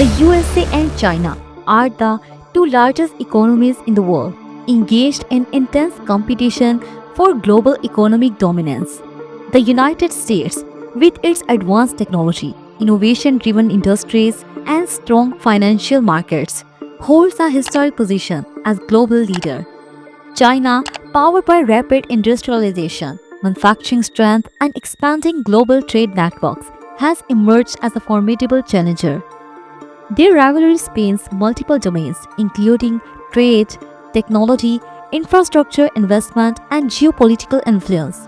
The USA and China are the two largest economies in the world, engaged in intense competition for global economic dominance. The United States, with its advanced technology, innovation driven industries, and strong financial markets, holds a historic position as global leader. China, powered by rapid industrialization, manufacturing strength, and expanding global trade networks, has emerged as a formidable challenger. Their rivalry spans multiple domains, including trade, technology, infrastructure investment, and geopolitical influence.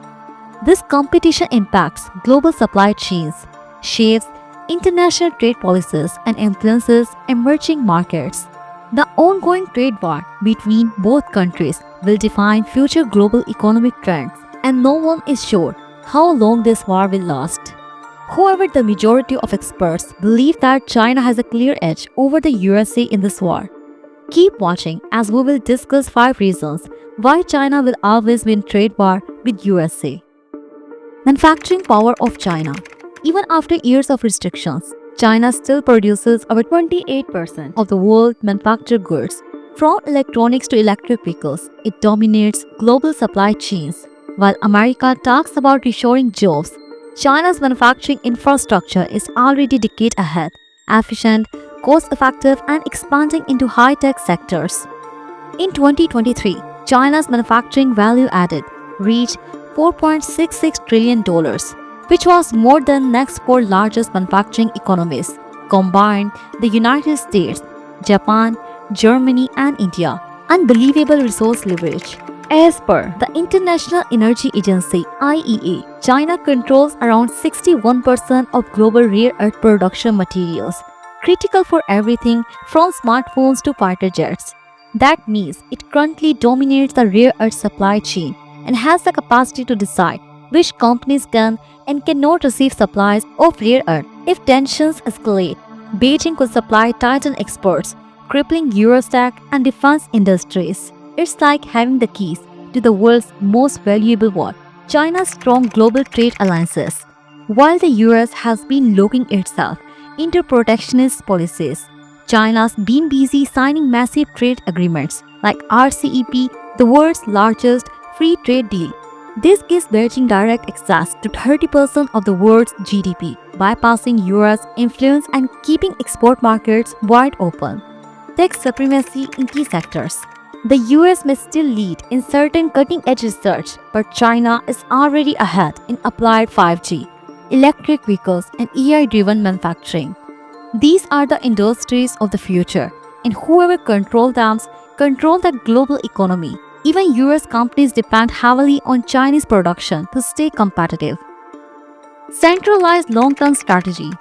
This competition impacts global supply chains, shapes international trade policies, and influences emerging markets. The ongoing trade war between both countries will define future global economic trends, and no one is sure how long this war will last. However, the majority of experts believe that China has a clear edge over the USA in this war. Keep watching as we will discuss 5 reasons why China will always win trade war with USA. Manufacturing power of China. Even after years of restrictions, China still produces over 28% of the world's manufactured goods. From electronics to electric vehicles, it dominates global supply chains. While America talks about reshoring jobs, China's manufacturing infrastructure is already decade ahead, efficient, cost-effective, and expanding into high-tech sectors. In 2023, China's manufacturing value added reached $4.66 trillion, which was more than next 4 largest manufacturing economies combined: the United States, Japan, Germany, and India. Unbelievable resource leverage. As per the International Energy Agency (IEA), China controls around 61% of global rare earth production materials, critical for everything from smartphones to fighter jets. That means it currently dominates the rare earth supply chain and has the capacity to decide which companies can and cannot receive supplies of rare earth. If tensions escalate, Beijing could supply Titan exports, crippling Eurostec and defense industries. It's like having the keys to the world's most valuable war, China's strong global trade alliances. While the US has been locking itself into protectionist policies, China's been busy signing massive trade agreements like RCEP, the world's largest free trade deal. This gives Beijing direct access to 30% of the world's GDP, bypassing US influence and keeping export markets wide open. Tech supremacy in key sectors. The US may still lead in certain cutting-edge research, but China is already ahead in applied 5G, electric vehicles, and AI-driven manufacturing. These are the industries of the future, and whoever controls them control the global economy. Even US companies depend heavily on Chinese production to stay competitive. Centralized long-term strategy.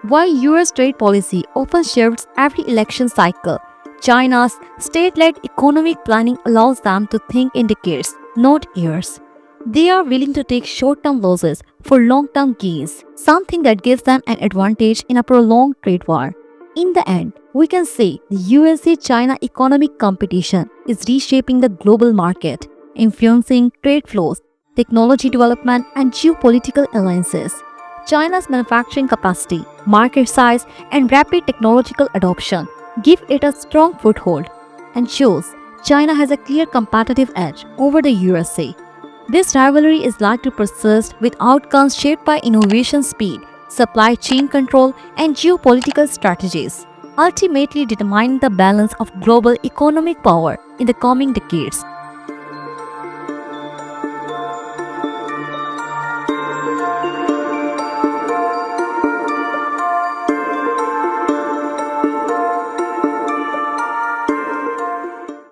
While US trade policy often shifts every election cycle, China's state-led economic planning allows them to think in decades, not years. They are willing to take short-term losses for long-term gains, something that gives them an advantage in a prolonged trade war. In the end, we can say the USA-China economic competition is reshaping the global market, influencing trade flows, technology development, and geopolitical alliances. China's manufacturing capacity, market size, and rapid technological adoption give it a strong foothold and shows China has a clear competitive edge over the USA. This rivalry is likely to persist with outcomes shaped by innovation speed, supply chain control, and geopolitical strategies, ultimately determining the balance of global economic power in the coming decades.